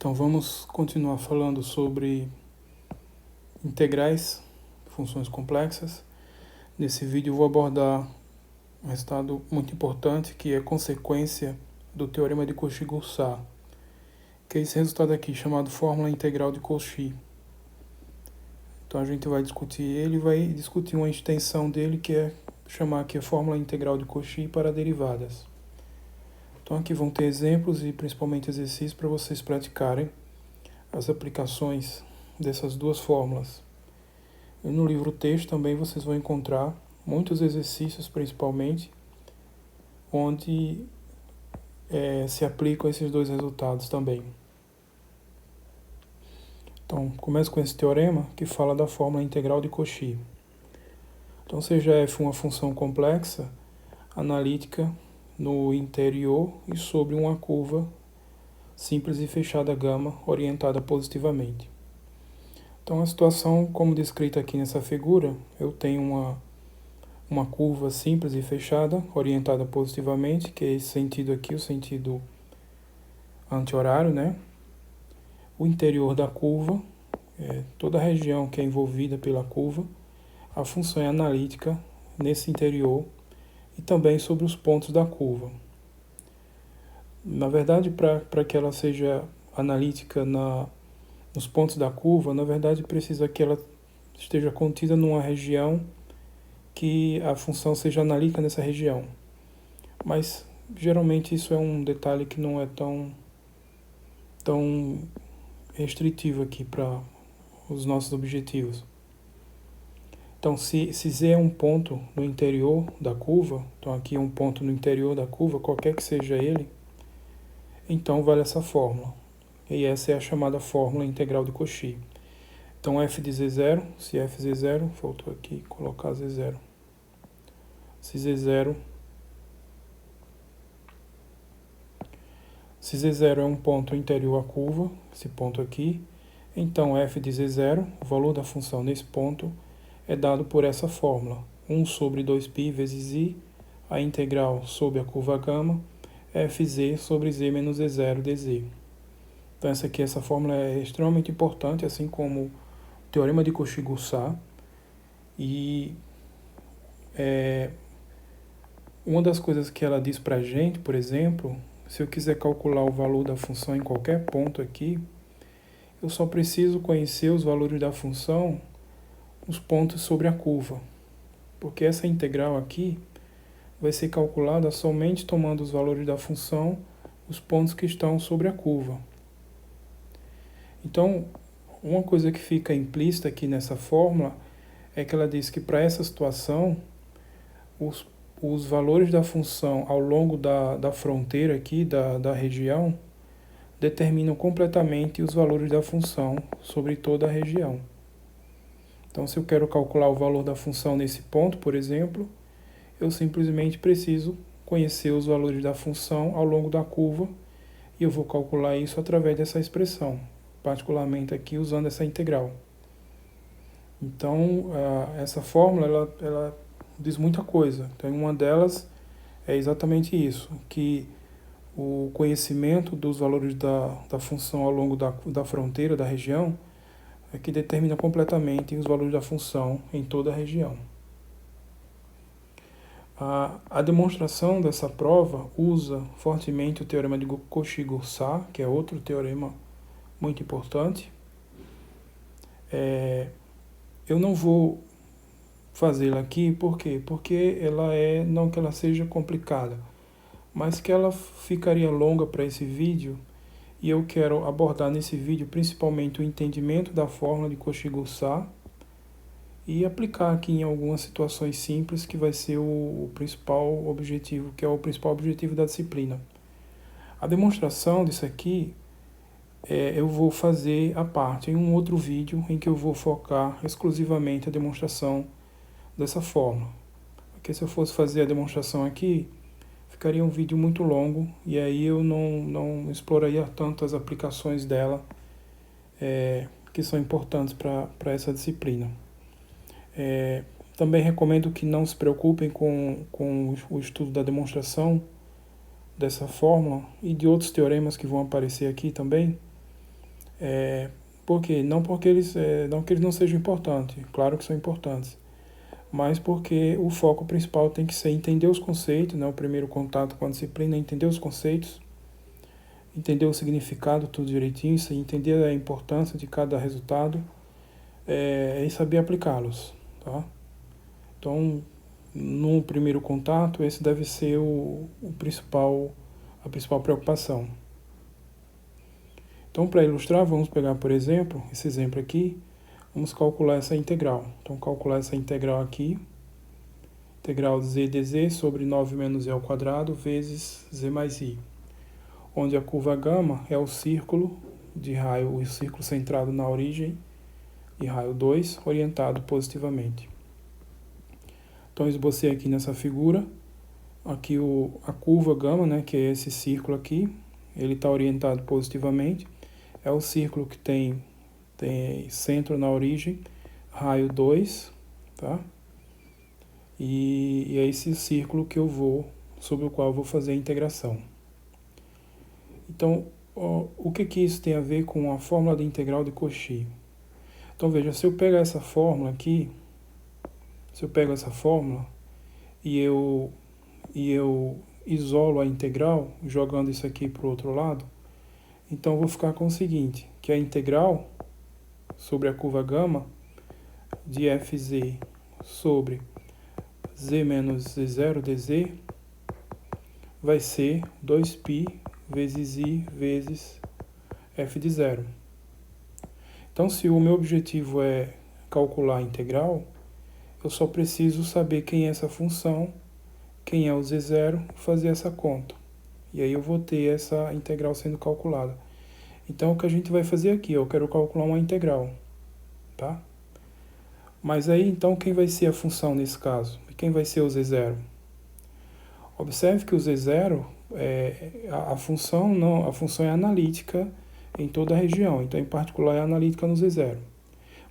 Então vamos continuar falando sobre integrais, funções complexas. Nesse vídeo eu vou abordar um resultado muito importante que é consequência do teorema de Cauchy-Goursat, que é esse resultado aqui chamado fórmula integral de Cauchy. Então a gente vai discutir ele e vai discutir uma extensão dele que é chamar aqui a fórmula integral de Cauchy para derivadas. Então aqui vão ter exemplos e principalmente exercícios para vocês praticarem as aplicações dessas duas fórmulas. E no livro texto também vocês vão encontrar muitos exercícios, principalmente, onde se aplicam esses dois resultados também. Então, começo com esse teorema que fala da fórmula integral de Cauchy. Então, seja f uma função complexa, analítica, no interior e sobre uma curva simples e fechada gama orientada positivamente. Então a situação, como descrita aqui nessa figura, eu tenho uma curva simples e fechada orientada positivamente, que é esse sentido aqui, o sentido anti-horário, né? O interior da curva, toda a região que é envolvida pela curva, a função é analítica nesse interior e também sobre os pontos da curva. Na verdade, para que ela seja analítica nos pontos da curva, na verdade precisa que ela esteja contida numa região que a função seja analítica nessa região. Mas geralmente isso é um detalhe que não é tão restritivo aqui para os nossos objetivos. Então, se Z é um ponto no interior da curva, então aqui é um ponto no interior da curva, qualquer que seja ele, então vale essa fórmula. E essa é a chamada fórmula integral de Cauchy. Então f de z0, se f z0, faltou aqui colocar z0. Se z0 é um ponto interior à curva, esse ponto aqui, então f de z0, o valor da função nesse ponto, é dado por essa fórmula. 1 sobre 2π vezes i, a integral sobre a curva gama, fz sobre z menos z0 dz. Então essa fórmula é extremamente importante, assim como o teorema de Cauchy-Goursat. E uma das coisas que ela diz para a gente, por exemplo, se eu quiser calcular o valor da função em qualquer ponto aqui, eu só preciso conhecer os valores da função nos pontos sobre a curva. Porque essa integral aqui vai ser calculada somente tomando os valores da função, os pontos que estão sobre a curva. Então, uma coisa que fica implícita aqui nessa fórmula é que ela diz que para essa situação, os valores da função ao longo da fronteira aqui, da região, determinam completamente os valores da função sobre toda a região. Então, se eu quero calcular o valor da função nesse ponto, por exemplo, eu simplesmente preciso conhecer os valores da função ao longo da curva e eu vou calcular isso através dessa expressão, particularmente aqui usando essa integral. Então, essa fórmula ela diz muita coisa. Então, uma delas é exatamente isso, que o conhecimento dos valores da função ao longo da fronteira, da região, é que determina completamente os valores da função em toda a região. A demonstração dessa prova usa fortemente o teorema de Cauchy-Goursat, que é outro teorema muito importante. Eu não vou fazê-la aqui, por quê? Porque não que ela seja complicada, mas que ela ficaria longa para esse vídeo, e eu quero abordar nesse vídeo principalmente o entendimento da fórmula de Cauchy-Goursat e aplicar aqui em algumas situações simples, que vai ser o principal objetivo, que é o principal objetivo da disciplina. A demonstração disso aqui eu vou fazer à parte em um outro vídeo em que eu vou focar exclusivamente a demonstração dessa fórmula. Porque se eu fosse fazer a demonstração aqui, ficaria um vídeo muito longo e aí eu não exploraria tanto as aplicações dela que são importantes para essa disciplina. Também recomendo que não se preocupem com o estudo da demonstração dessa fórmula e de outros teoremas que vão aparecer aqui também, Por quê? Não porque não que eles não sejam importantes, claro que são importantes, mas porque o foco principal tem que ser entender os conceitos, né? O primeiro contato com a disciplina é entender os conceitos, entender o significado tudo direitinho, entender a importância de cada resultado e saber aplicá-los, tá? Então, no primeiro contato, esse deve ser a principal preocupação. Então, para ilustrar, vamos pegar, por exemplo, esse exemplo aqui, vamos calcular essa integral. Então, calcular essa integral aqui, integral de z dz sobre 9 menos i ao quadrado vezes z mais i, onde a curva gama é o círculo de raio, o círculo centrado na origem de raio 2, orientado positivamente. Então, esbocei aqui nessa figura, aqui a curva gama, né, que é esse círculo aqui, ele está orientado positivamente, é o círculo que tem centro na origem, raio 2, tá? E é esse círculo que sobre o qual eu vou fazer a integração. Então, o que isso tem a ver com a fórmula de integral de Cauchy? Então, veja, se eu pegar essa fórmula aqui, e eu isolo a integral, jogando isso aqui para o outro lado, então eu vou ficar com o seguinte, que a integral sobre a curva gama de fz sobre z menos z0 dz vai ser 2π vezes i vezes f de zero. Então, se o meu objetivo é calcular a integral, eu só preciso saber quem é essa função, quem é o z0, fazer essa conta. E aí eu vou ter essa integral sendo calculada. Então, o que a gente vai fazer aqui? Eu quero calcular uma integral, tá? Mas aí, então, quem vai ser a função nesse caso? E quem vai ser o z0? Observe que o z0, a função é analítica em toda a região. Então, em particular, é analítica no z0.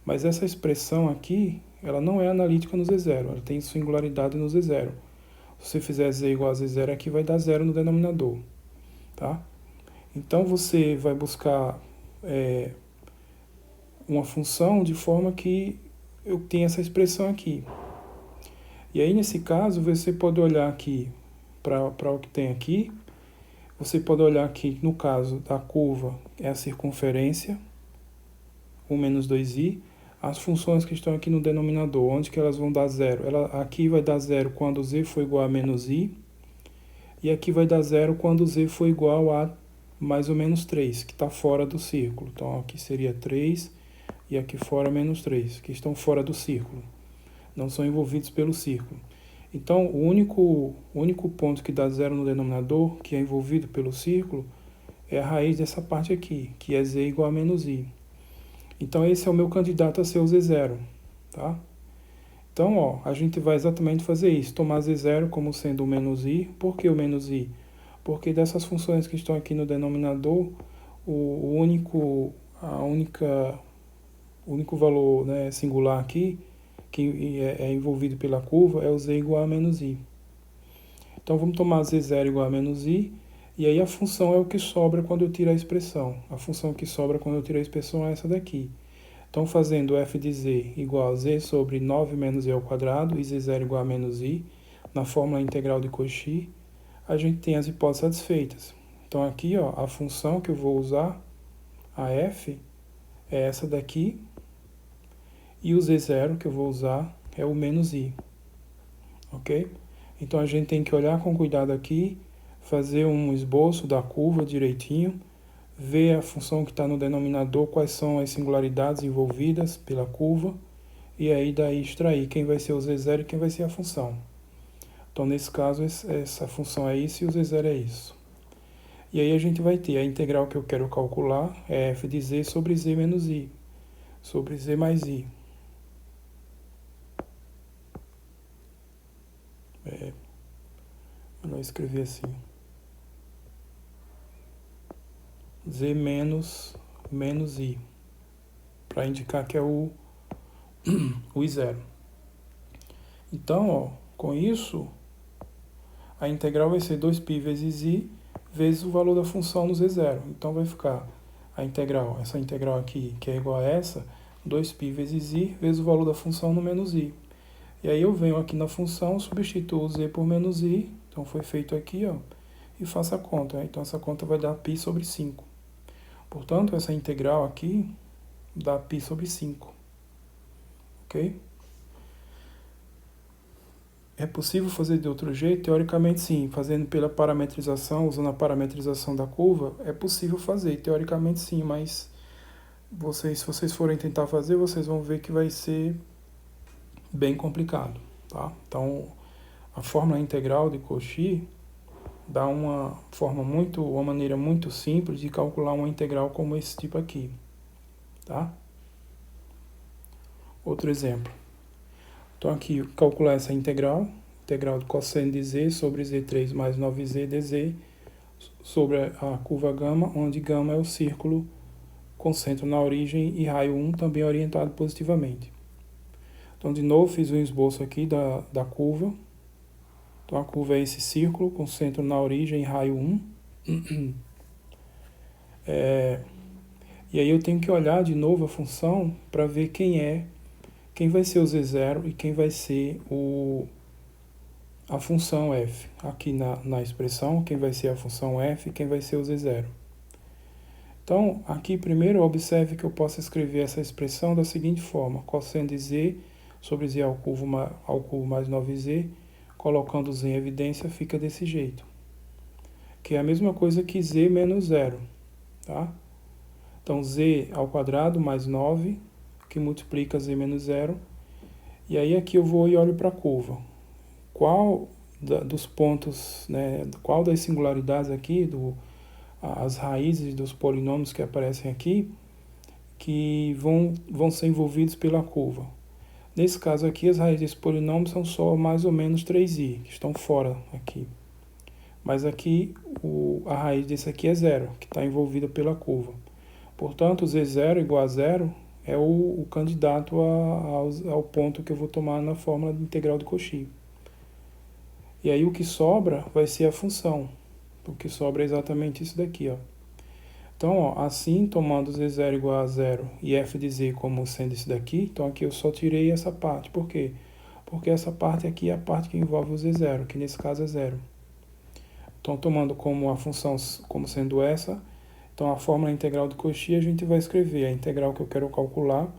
Mas essa expressão aqui, ela não é analítica no z0. Ela tem singularidade no z0. Se você fizer z igual a z0 aqui, vai dar zero no denominador, tá? Então, você vai buscar uma função de forma que eu tenha essa expressão aqui. E aí, nesse caso, você pode olhar aqui para o que tem aqui. Você pode olhar aqui, no caso da curva, é a circunferência, 1 menos 2i. As funções que estão aqui no denominador, onde que elas vão dar zero? Aqui vai dar zero quando z for igual a menos i. E aqui vai dar zero quando z for igual a mais ou menos 3, que está fora do círculo. Então, aqui seria 3 e aqui fora menos 3, que estão fora do círculo. Não são envolvidos pelo círculo. Então, o único ponto que dá zero no denominador, que é envolvido pelo círculo, é a raiz dessa parte aqui, que é z igual a menos i. Então, esse é o meu candidato a ser o z0, tá? Então, a gente vai exatamente fazer isso, tomar z0 como sendo o menos i. Por que o menos i? Porque dessas funções que estão aqui no denominador, o único valor, né, singular aqui, que é envolvido pela curva, é o z igual a menos i. Então, vamos tomar z0 igual a menos i, e aí a função é o que sobra quando eu tiro a expressão. A função que sobra quando eu tiro a expressão é essa daqui. Então, fazendo f de z igual a z sobre 9 menos i ao quadrado e z0 igual a menos i, na fórmula integral de Cauchy, a gente tem as hipóteses satisfeitas. Então, aqui, a função que eu vou usar, a f, é essa daqui, e o z0 que eu vou usar é o menos i, ok? Então, a gente tem que olhar com cuidado aqui, fazer um esboço da curva direitinho, ver a função que está no denominador, quais são as singularidades envolvidas pela curva, e aí daí extrair quem vai ser o z0 e quem vai ser a função. Então, nesse caso, essa função é isso e o z0 é isso. E aí a gente vai ter a integral que eu quero calcular, é f de z sobre z menos i, sobre z mais i. Melhor escrever assim. Z menos i, para indicar que é o i0. Então, com isso, a integral vai ser 2π vezes i vezes o valor da função no z0. Então, vai ficar a integral, essa integral aqui, que é igual a essa, 2π vezes i, vezes o valor da função no menos i. E aí eu venho aqui na função, substituo z por menos i, então foi feito aqui, ó, e faço a conta. Né? Então essa conta vai dar π sobre 5. Portanto, essa integral aqui dá π sobre 5. Ok? É possível fazer de outro jeito? Teoricamente sim, fazendo pela parametrização, usando a parametrização da curva, é possível fazer, teoricamente sim, mas se vocês forem tentar fazer, vocês vão ver que vai ser bem complicado, tá? Então, a fórmula integral de Cauchy dá uma maneira muito simples de calcular uma integral como esse tipo aqui, tá? Outro exemplo. Então aqui, calcular essa integral de cosseno de z sobre z3 mais 9z dz sobre a curva gama, onde gama é o círculo com centro na origem e raio 1 também orientado positivamente. Então, de novo, fiz um esboço aqui da curva. Então, a curva é esse círculo com centro na origem e raio 1. E aí eu tenho que olhar de novo a função para ver quem vai ser o z0 e quem vai ser a função f. Aqui na expressão, quem vai ser a função f e quem vai ser o z0. Então, aqui primeiro observe que eu posso escrever essa expressão da seguinte forma: cosseno de z sobre z ao cubo mais 9z, colocando z em evidência, fica desse jeito. Que é a mesma coisa que z menos 0. Tá? Então, z ao quadrado mais 9, que multiplica z menos 0. E aí aqui eu vou e olho para a curva. Qual dos pontos, né, qual das singularidades aqui, as raízes dos polinômios que aparecem aqui, que vão ser envolvidos pela curva? Nesse caso aqui, as raízes desse polinômio são só mais ou menos 3i, que estão fora aqui. Mas aqui, a raiz desse aqui é 0, que está envolvida pela curva. Portanto, z0 igual a 0 é o candidato ao ponto que eu vou tomar na fórmula de integral de Cauchy. E aí o que sobra vai ser a função. O que sobra é exatamente isso daqui, ó. Então, ó, assim, tomando z0 igual a 0 e f de z como sendo isso daqui, então aqui eu só tirei essa parte. Por quê? Porque essa parte aqui é a parte que envolve o z0, que nesse caso é 0. Então, tomando como a função como sendo essa, então a fórmula integral de Cauchy a gente vai escrever. A integral que eu quero calcular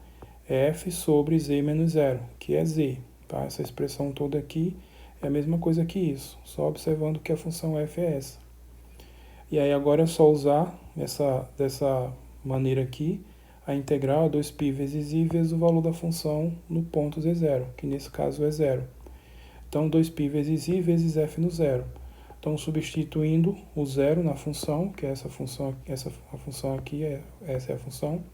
é f sobre z menos 0, que é z. Tá? Essa expressão toda aqui é a mesma coisa que isso, só observando que a função f é essa. E aí agora é só usar dessa maneira aqui, a integral 2π vezes i vezes o valor da função no ponto z0, que nesse caso é 0. Então 2π vezes i vezes f no 0. Então substituindo o 0 na função, que é essa função aqui, essa é a função.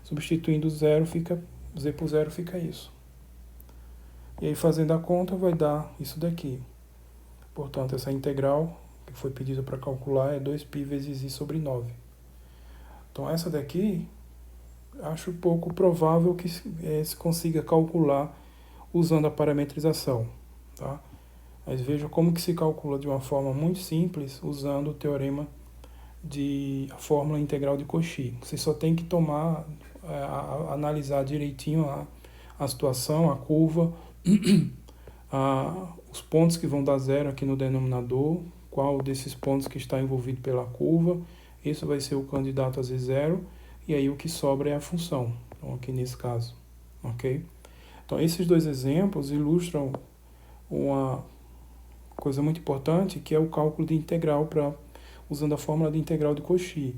Substituindo o 0, z por 0 fica isso. E aí fazendo a conta vai dar isso daqui. Portanto, essa integral que foi pedida para calcular é 2π vezes i sobre 9. Então essa daqui, acho pouco provável que se consiga calcular usando a parametrização. Tá? Mas veja como que se calcula de uma forma muito simples usando o teorema a fórmula integral de Cauchy. Você só tem que analisar direitinho a situação, a curva, os pontos que vão dar 0 aqui no denominador, qual desses pontos que está envolvido pela curva, esse vai ser o candidato a z0, e aí o que sobra é a função, então aqui nesse caso, ok? Então esses dois exemplos ilustram uma coisa muito importante, que é o cálculo de integral usando a fórmula de integral de Cauchy,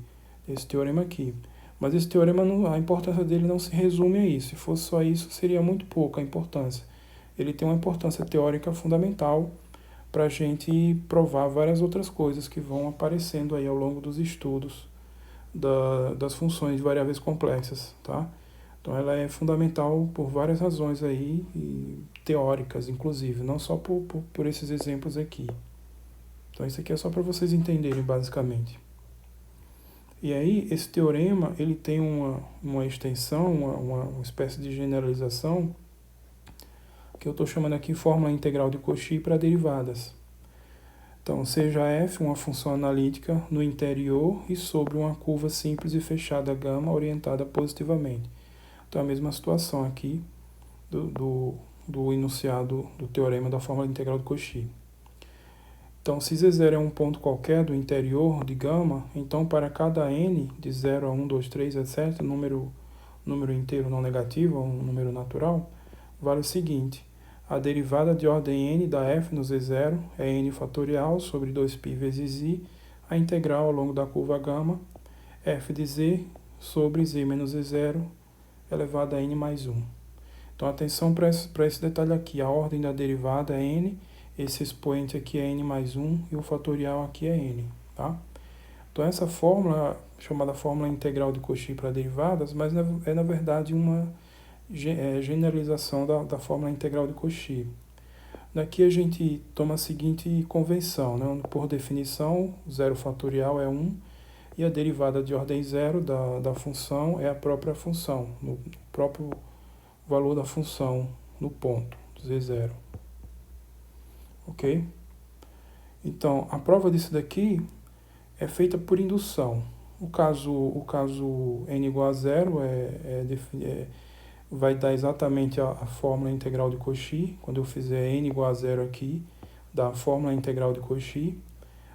esse teorema aqui. Mas esse teorema, a importância dele não se resume a isso. Se fosse só isso, seria muito pouca a importância. Ele tem uma importância teórica fundamental para a gente provar várias outras coisas que vão aparecendo aí ao longo dos estudos das funções de variáveis complexas, tá? Então ela é fundamental por várias razões aí, e teóricas inclusive, não só por esses exemplos aqui. Então isso aqui é só para vocês entenderem basicamente. E aí esse teorema ele tem uma extensão, uma espécie de generalização, que eu estou chamando aqui fórmula integral de Cauchy para derivadas. Então, seja f uma função analítica no interior e sobre uma curva simples e fechada γ orientada positivamente. Então, a mesma situação aqui do enunciado do teorema da fórmula integral de Cauchy. Então, se Z0 é um ponto qualquer do interior de γ, então para cada n, de 0 a 1, 2, 3, etc., número inteiro não negativo, um número natural, vale o seguinte: a derivada de ordem n da f no Z0 é n fatorial sobre 2π vezes i, a integral ao longo da curva γ, f de z sobre z menos z0 elevado a n mais 1. Então, atenção para esse detalhe aqui. A ordem da derivada é n, esse expoente aqui é n mais 1 e o fatorial aqui é n. Tá? Então, essa fórmula, chamada fórmula integral de Cauchy para derivadas, mas é na verdade uma generalização da fórmula integral de Cauchy. Daqui a gente toma a seguinte convenção, né? Por definição, 0 fatorial é 1 e a derivada de ordem 0 da função é a própria função, no próprio valor da função no ponto, z0. Ok? Então, a prova disso daqui é feita por indução. O caso n igual a 0 vai dar exatamente a fórmula integral de Cauchy. Quando eu fizer n igual a 0 aqui, dá a fórmula integral de Cauchy.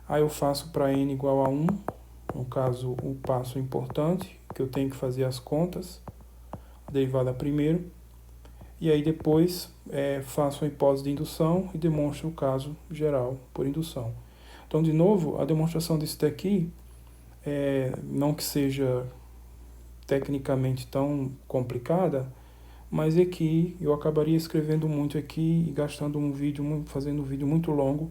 Aí eu faço para n igual a 1, no caso, um passo importante, que eu tenho que fazer as contas, a derivada primeiro. E aí depois faço a hipótese de indução e demonstro o caso geral por indução. Então, de novo, a demonstração disso daqui, não que seja tecnicamente tão complicada, mas é que eu acabaria escrevendo muito aqui e gastando fazendo um vídeo muito longo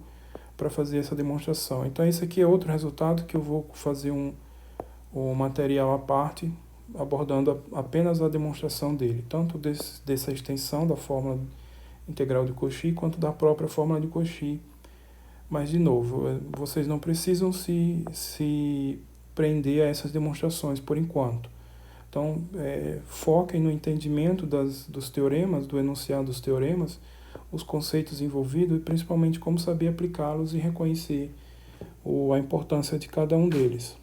para fazer essa demonstração. Então, esse aqui é outro resultado que eu vou fazer um material à parte, abordando apenas a demonstração dele, tanto dessa extensão da fórmula integral de Cauchy, quanto da própria fórmula de Cauchy. Mas, de novo, vocês não precisam se prender a essas demonstrações por enquanto. Então, foquem no entendimento dos teoremas, do enunciado dos teoremas, os conceitos envolvidos e principalmente como saber aplicá-los e reconhecer a importância de cada um deles.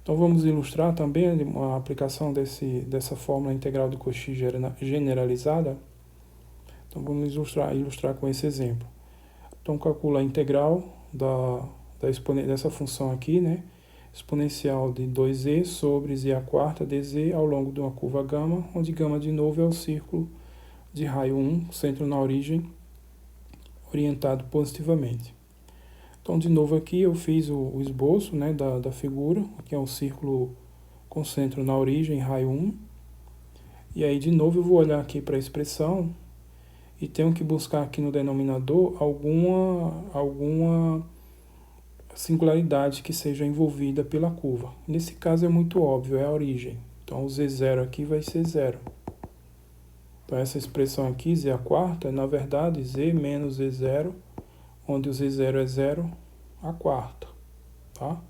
Então, vamos ilustrar também a aplicação dessa fórmula integral de Cauchy generalizada. Então, vamos ilustrar com esse exemplo. Então, calcula a integral dessa função aqui, né? Exponencial de 2e sobre z a quarta dz ao longo de uma curva γ, onde γ de novo é o círculo de raio 1, centro na origem, orientado positivamente. Então, de novo aqui eu fiz o esboço, né, da figura, que é um círculo com centro na origem, raio 1. E aí, de novo, eu vou olhar aqui para a expressão e tenho que buscar aqui no denominador alguma singularidade que seja envolvida pela curva. Nesse caso é muito óbvio, é a origem. Então, o z0 aqui vai ser 0. Então, essa expressão aqui, z a quarta, é na verdade z menos z0, onde o z0 é 0 a quarta, tá?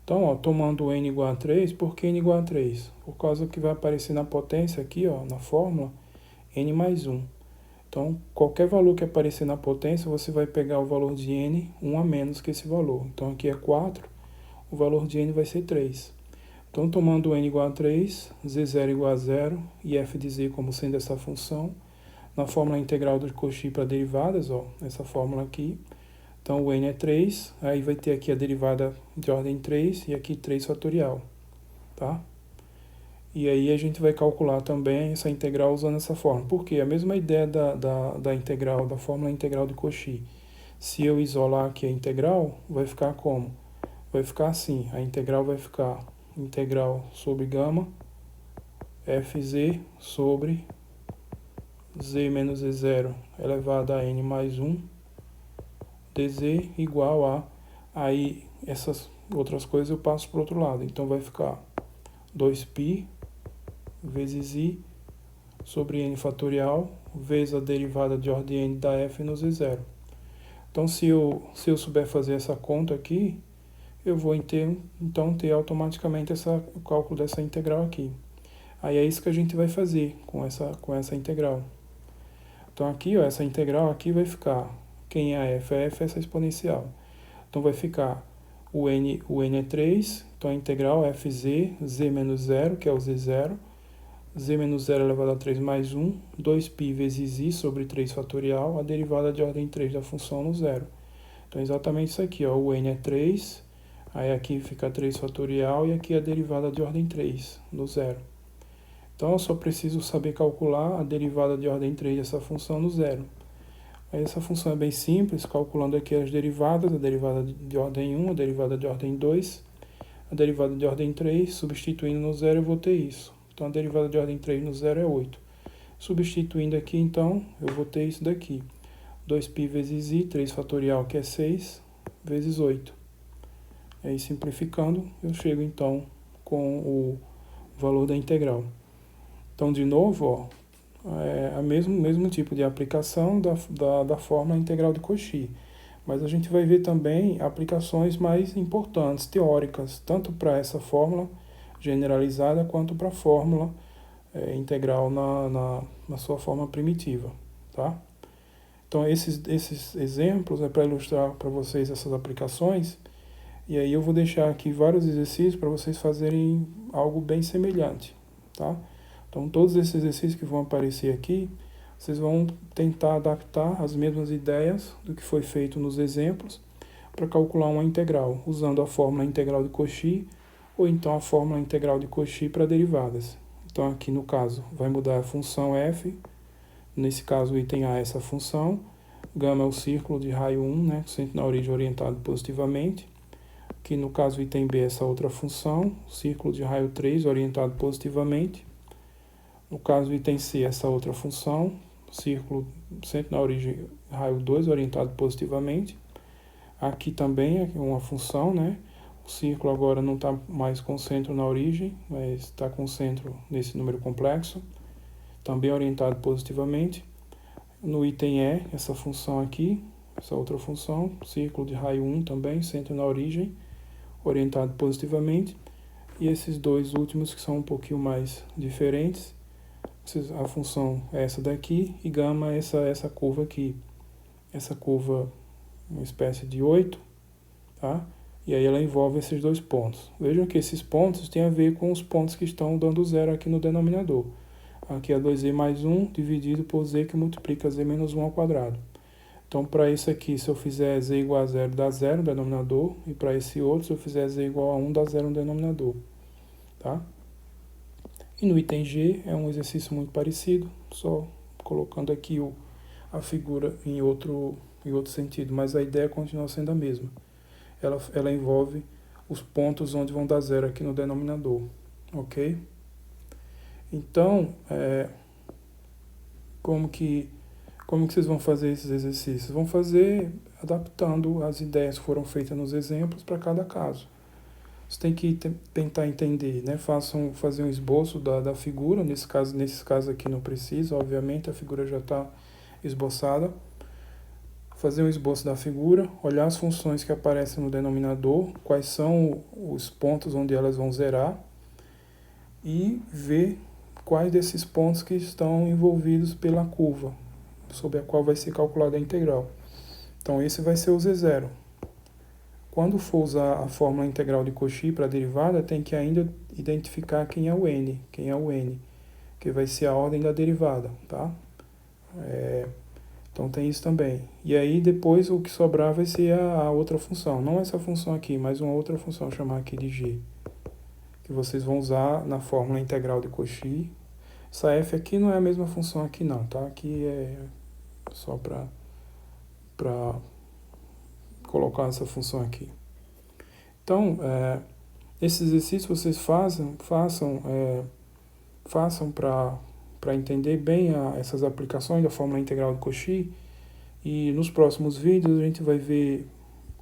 Então, ó, tomando n igual a 3, por que n igual a 3? Por causa que vai aparecer na potência aqui, ó, na fórmula, n mais 1. Então, qualquer valor que aparecer na potência, você vai pegar o valor de n, 1 a menos que esse valor. Então, aqui é 4, o valor de n vai ser 3. Então, tomando n igual a 3, z0 igual a 0 e f de z como sendo essa função, na fórmula integral de Cauchy para derivadas, ó, essa fórmula aqui. Então, o n é 3, aí vai ter aqui a derivada de ordem 3 e aqui 3 fatorial, tá? E aí a gente vai calcular também essa integral usando essa fórmula. Por quê? A mesma ideia da integral, da fórmula integral de Cauchy. Se eu isolar aqui a integral, vai ficar como? Vai ficar assim, a integral vai ficar integral sobre γ, fz sobre z menos z0 elevado a n mais 1, dz igual a... Aí essas outras coisas eu passo para o outro lado. Então vai ficar 2π vezes i sobre n fatorial vezes a derivada de ordem n da f no z0. Então, se eu souber fazer essa conta aqui, eu vou então ter automaticamente o cálculo dessa integral aqui. Aí é isso que a gente vai fazer com essa integral. Então, aqui, ó, essa integral aqui vai ficar, quem é a f? A f é essa exponencial. Então vai ficar o n é 3, então a integral é fz, z menos 0, que é o z0, z menos 0 elevado a 3 mais 1, 2π vezes i sobre 3 fatorial, a derivada de ordem 3 da função no zero. Então é exatamente isso aqui, ó, o n é 3, aí aqui fica 3 fatorial e aqui a derivada de ordem 3, no zero. Então eu só preciso saber calcular a derivada de ordem 3 dessa função no zero. Aí essa função é bem simples, calculando aqui as derivadas, a derivada de ordem 1, a derivada de ordem 2, a derivada de ordem 3, substituindo no zero eu vou ter isso. Então a derivada de ordem 3 no zero é 8. Substituindo aqui, então, eu vou ter isso daqui. 2π vezes i, 3 fatorial, que é 6, vezes 8. Aí, simplificando, eu chego, então, com o valor da integral. Então, de novo, ó, é o mesmo tipo de aplicação da fórmula integral de Cauchy. Mas a gente vai ver também aplicações mais importantes, teóricas, tanto para essa fórmula generalizada quanto para a fórmula integral na sua forma primitiva, tá? Então, esses exemplos é para ilustrar para vocês essas aplicações, e aí eu vou deixar aqui vários exercícios para vocês fazerem algo bem semelhante, tá? Então, todos esses exercícios que vão aparecer aqui, vocês vão tentar adaptar as mesmas ideias do que foi feito nos exemplos para calcular uma integral, usando a fórmula integral de Cauchy ou então a fórmula integral de Cauchy para derivadas. Então, aqui no caso, vai mudar a função f, nesse caso o item A é essa função, gama é o círculo de raio 1, né, centro na origem orientado positivamente. Aqui no caso o item B é essa outra função, círculo de raio 3 orientado positivamente. No caso o item C é essa outra função, círculo centro na origem raio 2 orientado positivamente. Aqui também é uma função, né? O círculo agora não está mais com centro na origem, mas está com centro nesse número complexo, também orientado positivamente. No item E, essa função aqui, essa outra função, círculo de raio 1 também, centro na origem, orientado positivamente. E esses dois últimos que são um pouquinho mais diferentes, a função é essa daqui e gama é essa curva aqui. Essa curva, uma espécie de 8, tá? E aí ela envolve esses dois pontos. Vejam que esses pontos têm a ver com os pontos que estão dando zero aqui no denominador. Aqui é 2z mais 1 dividido por z que multiplica z menos 1 ao quadrado. Então, para isso aqui, se eu fizer z igual a 0, dá 0 no denominador. E para esse outro, se eu fizer z igual a 1, dá 0 no denominador. Tá? E no item G é um exercício muito parecido, só colocando aqui a figura em outro sentido, mas a ideia continua sendo a mesma. Ela envolve os pontos onde vão dar 0 aqui no denominador, ok? Então, como que vocês vão fazer esses exercícios? Vão fazer adaptando as ideias que foram feitas nos exemplos para cada caso. Você tem que tentar entender, né? Fazer um esboço da figura, nesses casos aqui não precisa, obviamente, a figura já está esboçada. Fazer um esboço da figura, olhar as funções que aparecem no denominador, quais são os pontos onde elas vão zerar, e ver quais desses pontos que estão envolvidos pela curva, sobre a qual vai ser calculada a integral. Então, esse vai ser o Z0. Quando for usar a fórmula integral de Cauchy para a derivada, tem que ainda identificar quem é o n, que vai ser a ordem da derivada, tá? Então tem isso também. E aí depois o que sobrar vai ser a outra função. Não essa função aqui, mas uma outra função, chamar aqui de g. Que vocês vão usar na fórmula integral de Cauchy. Essa f aqui não é a mesma função aqui não, tá? Aqui é só para colocar essa função aqui. Então, esse exercício vocês façam para entender bem essas aplicações da fórmula integral de Cauchy, e nos próximos vídeos a gente vai ver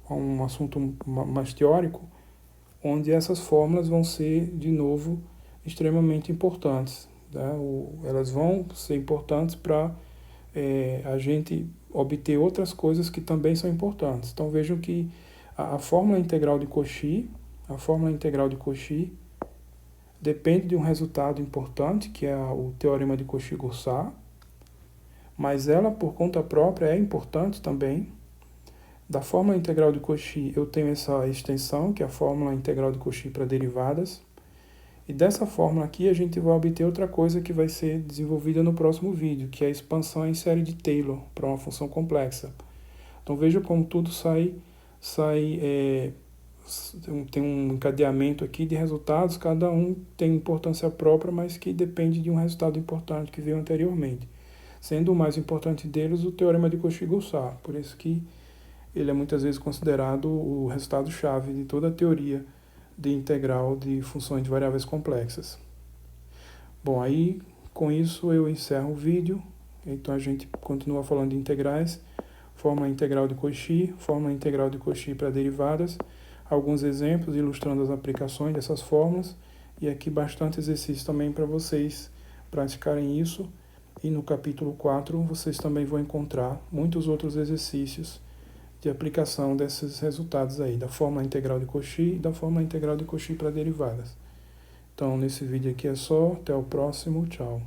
um assunto mais teórico, onde essas fórmulas vão ser, de novo, extremamente importantes. Né? Elas vão ser importantes para a gente obter outras coisas que também são importantes. Então vejam que a fórmula integral de Cauchy, depende de um resultado importante, que é o teorema de Cauchy-Goursat, mas ela, por conta própria, é importante também, Da fórmula integral de Cauchy, eu tenho essa extensão, que é a fórmula integral de Cauchy para derivadas. E dessa fórmula aqui, a gente vai obter outra coisa que vai ser desenvolvida no próximo vídeo, que é a expansão em série de Taylor para uma função complexa. Então veja como tudo tem um encadeamento aqui de resultados, cada um tem importância própria, mas que depende de um resultado importante que veio anteriormente. Sendo o mais importante deles o teorema de Cauchy-Goussard, por isso que ele é muitas vezes considerado o resultado-chave de toda a teoria de integral de funções de variáveis complexas. Bom, aí com isso eu encerro o vídeo, então a gente continua falando de integrais, fórmula integral de Cauchy, fórmula integral de Cauchy para derivadas, alguns exemplos ilustrando as aplicações dessas fórmulas, e aqui bastante exercício também para vocês praticarem isso, e no capítulo 4 vocês também vão encontrar muitos outros exercícios de aplicação desses resultados aí, da fórmula integral de Cauchy e da fórmula integral de Cauchy para derivadas. Então, nesse vídeo aqui é só, até o próximo, tchau.